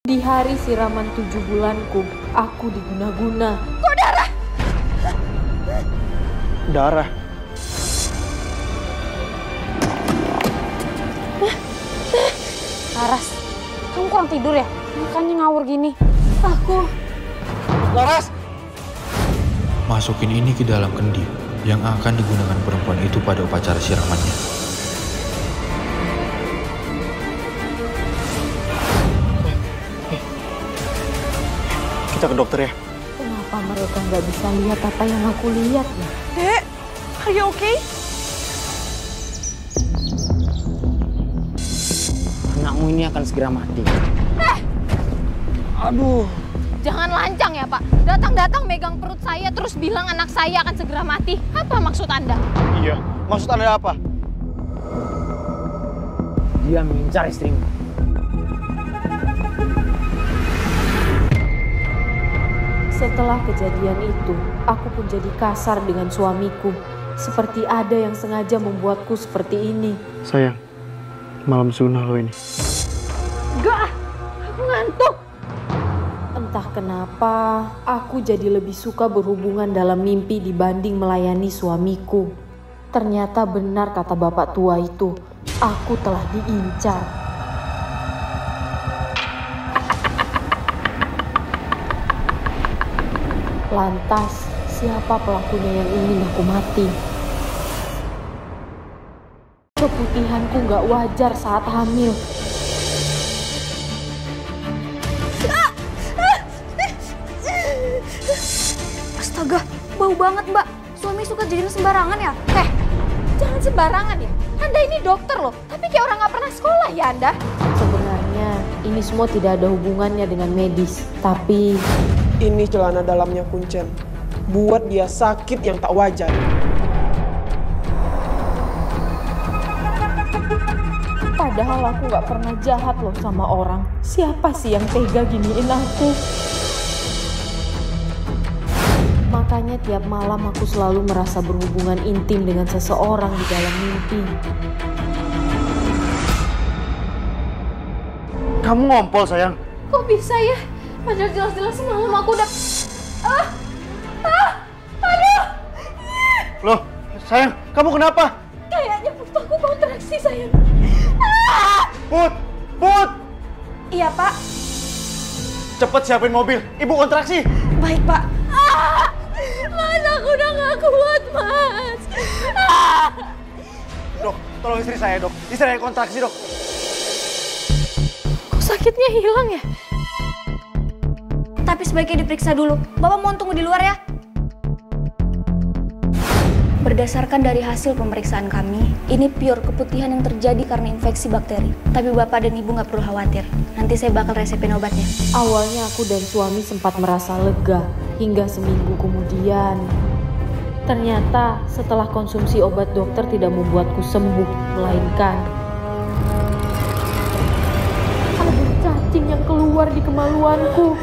Di hari siraman 7 bulanku, aku diguna-guna. Kok darah? Darah? Laras, kamu kurang tidur ya? Makanya ngawur gini. Aku... Laras! Masukin ini ke dalam kendi yang akan digunakan perempuan itu pada upacara siramannya. Kita ke dokter ya. Kenapa mereka nggak bisa lihat apa yang aku lihat ya? Dek, are you okay? Anakmu ini akan segera mati. Aduh. Jangan lancang ya, Pak. Datang-datang megang perut saya terus bilang anak saya akan segera mati. Apa maksud Anda? Iya, maksud Anda apa? Dia mengincar istrimu. Setelah kejadian itu, aku pun jadi kasar dengan suamiku. Seperti ada yang sengaja membuatku seperti ini. Sayang, malam sunnah lo ini. Enggak, aku ngantuk. Entah kenapa, aku jadi lebih suka berhubungan dalam mimpi dibanding melayani suamiku. Ternyata benar kata bapak tua itu, aku telah diincar. Lantas, siapa pelakunya yang ingin aku mati? Keputihanku gak wajar saat hamil. Astaga, bau banget, Mbak. Suami suka jajan sembarangan ya? Jangan sembarangan ya. Anda ini dokter loh, tapi kayak orang nggak pernah sekolah ya Anda. Sebenarnya ini semua tidak ada hubungannya dengan medis, tapi ini celana dalamnya Kuncen. Buat dia sakit yang tak wajar. padahal aku gak pernah jahat loh sama orang. Siapa sih yang tega giniin aku? Makanya tiap malam aku selalu merasa berhubungan intim dengan seseorang di dalam mimpi. Kamu ngompol, sayang. Kok bisa ya? Padahal jelas-jelas semalam aku udah... Aduh! Loh, sayang, kamu kenapa? Kayaknya perut aku kontraksi, sayang. Put! Put! Iya, Pak. Cepet siapin mobil, ibu kontraksi. Baik, Pak. Mas, aku udah gak kuat, Mas. Dok, tolong istri saya, dok. Istri saya kontraksi, dok. Kok sakitnya hilang ya? Tapi sebaiknya diperiksa dulu. Bapak mau tunggu di luar ya? Berdasarkan dari hasil pemeriksaan kami, ini pure keputihan yang terjadi karena infeksi bakteri. Tapi Bapak dan Ibu nggak perlu khawatir. Nanti saya bakal resepin obatnya. Awalnya aku dan suami sempat merasa lega hingga seminggu kemudian. Ternyata setelah konsumsi obat dokter tidak membuatku sembuh, melainkan ada cacing yang keluar di kemaluanku.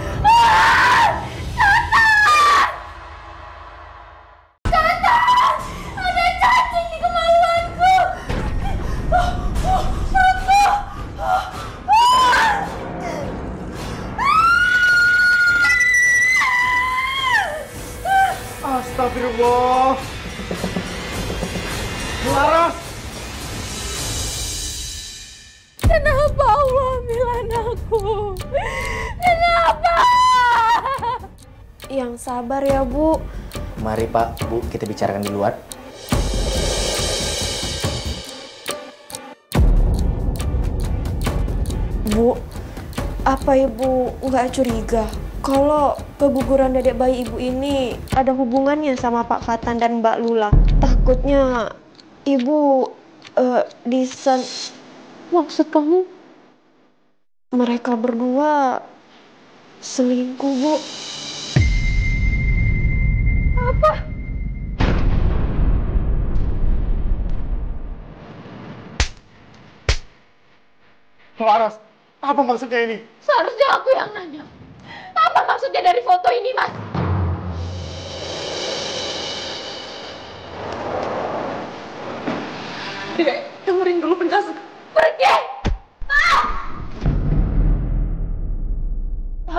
Astagfirullah. Laras. Kenapa Allah ambil anakku? Kenapa? Yang sabar ya, Bu. Mari Pak, Bu, kita bicarakan di luar. Bu, apa Ibu nggak curiga kalau keguguran dedek bayi Ibu ini ada hubungannya sama Pak Fatan dan Mbak Lula? Takutnya Ibu Maksud kamu? Mereka berdua selingkuh, Bu. Apa? Laras, apa maksudnya ini? Seharusnya aku yang nanya. Apa maksudnya dari foto ini, Mas? Dek, dengerin dulu penjelasan. Pergi!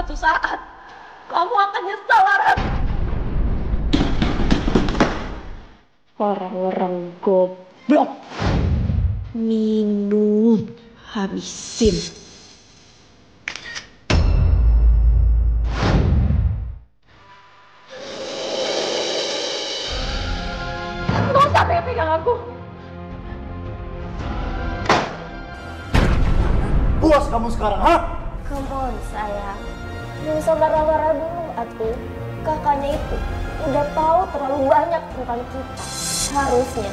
Suatu saat kamu akan nyesal, Laras. Orang-orang goblok. Minum, habisin. Nggak usah pegang aku. Puas kamu sekarang, ha? Come on, sayang. Jangan usah marah-marah dulu, atuh. Kakaknya itu udah tahu terlalu banyak tentang kita. Harusnya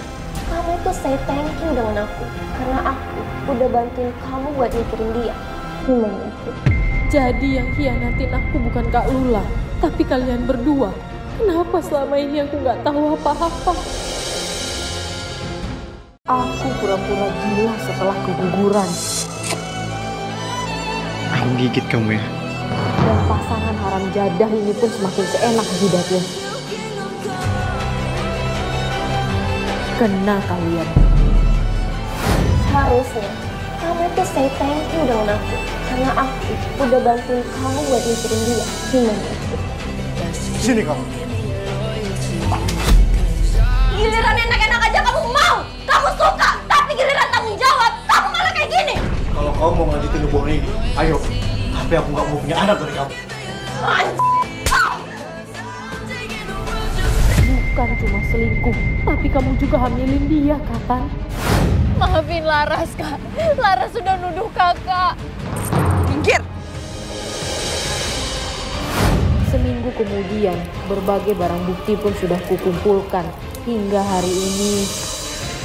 kamu itu say thank you dengan aku. Karena aku udah bantuin kamu buat mikirin dia. Gimana itu? Jadi yang hianatin aku bukan Kak Lula, tapi kalian berdua. Kenapa selama ini aku nggak tahu apa-apa? Aku pura-pura gila setelah keguguran. Aku gigit kamu ya. Dan pasangan haram jadah ini pun semakin seenak jidatnya. Kena kalian. Harusnya kamu itu say thank you dengan aku. Karena aku udah bantuin kamu buat mikirin dia. Gimana itu? Sini kamu. Giliran enak-enak aja kamu mau, kamu suka, tapi giliran tanggung jawab, kamu malah kayak gini. Kalau kamu mau ngelanjutin hubungan ini, ayo. Tapi aku nggak mau punya anak dari kamu. Bukan cuma selingkuh, tapi kamu juga hamilin dia, Katan. Maafin Laras, Kak. Laras sudah nuduh kakak. Minggir. Seminggu kemudian, berbagai barang bukti pun sudah kukumpulkan. Hingga hari ini.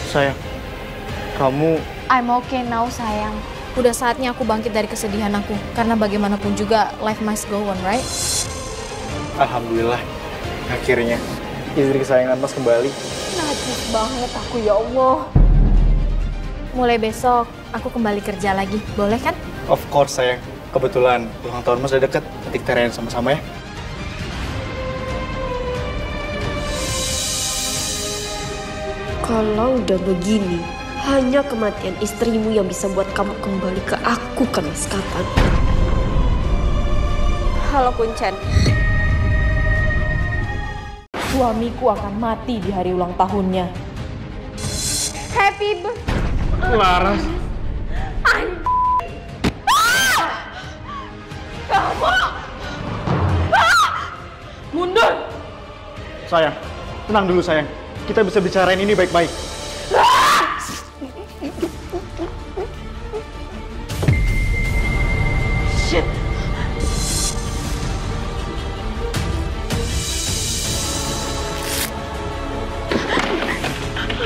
Sayang, kamu... I'm okay now, sayang. Udah saatnya aku bangkit dari kesedihan aku. Karena bagaimanapun juga, life must go on, right? Alhamdulillah, akhirnya istri kesayangan Mas kembali. Najis banget aku, ya Allah. Mulai besok, aku kembali kerja lagi. Boleh kan? Of course, sayang. Kebetulan ulang tahun Mas udah deket. Nanti kita rayain sama-sama ya. Kalau udah begini, hanya kematian istrimu yang bisa buat kamu kembali ke aku, kan Mas Katan. Halo Kuncen. Suamiku akan mati di hari ulang tahunnya. Happy Laras. Mundur! Sayang, tenang dulu sayang. Kita bisa bicarain ini baik-baik. Shit!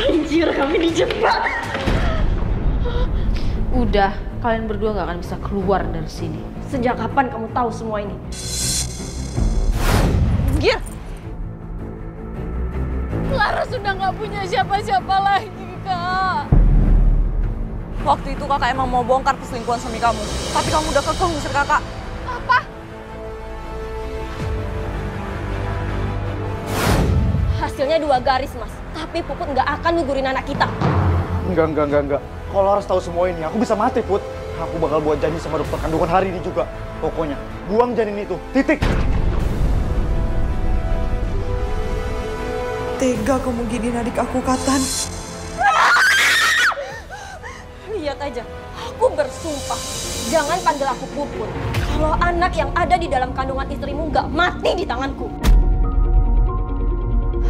Anjir, kami dijebak. Udah, kalian berdua gak akan bisa keluar dari sini. Sejak kapan kamu tahu semua ini? Minggir. Laras sudah nggak punya siapa-siapa lagi, Kak. Waktu itu kakak emang mau bongkar perselingkuhan suami kamu. Tapi kamu udah kekeh ngusir kakak. Apa? Hasilnya 2 garis, Mas. Tapi Puput nggak akan ngugurin anak kita. Enggak. Kalau Laras tahu semua ini, aku bisa mati, Put. Aku bakal buat janji sama dokter kandungan hari ini juga. Pokoknya, buang janin itu. Titik. Tega kamu giniin adik aku, Katan. Lihat aja, aku bersumpah. Jangan panggil aku Puput. Kalau anak yang ada di dalam kandungan istrimu nggak mati di tanganku.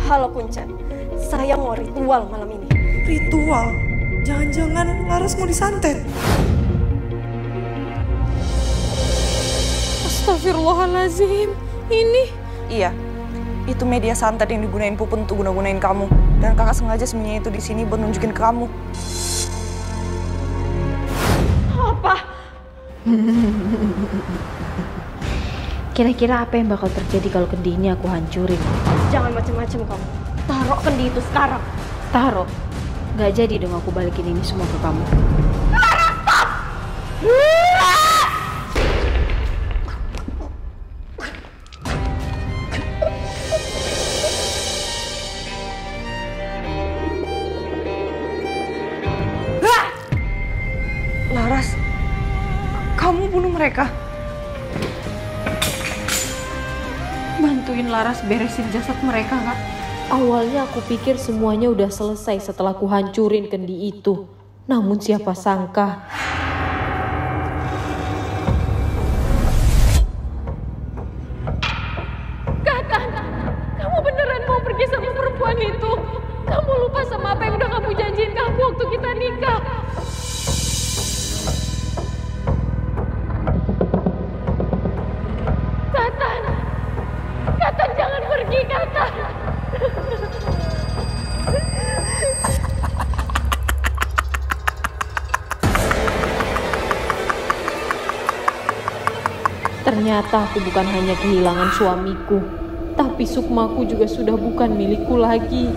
Halo Kuncen, saya mau ritual malam ini. Ritual? Jangan-jangan Laras mau disantet? Astagfirullahaladzim, ini... Iya, itu media santet yang digunain Puput untuk guna-gunain kamu. Dan kakak sengaja sembunyiin itu di sini buat nunjukin ke kamu. Apa? Kira-kira apa yang bakal terjadi kalau kendi ini aku hancurin? Jangan macem-macem kamu. Taruh kendi itu sekarang. Taruh. Gak jadi dong aku balikin ini semua ke kamu. Laras, kamu bunuh mereka? bantuin Laras beresin jasad mereka, Kak. Awalnya aku pikir semuanya udah selesai setelah ku hancurin kendi itu. Namun siapa sangka... Katan, kamu beneran mau pergi sama perempuan itu? Kamu lupa sama apa yang udah kamu janjiin ke aku waktu kita nikah? Katan, jangan pergi, Katan. Ternyata aku bukan hanya kehilangan suamiku, tapi Sukmaku juga sudah bukan milikku lagi.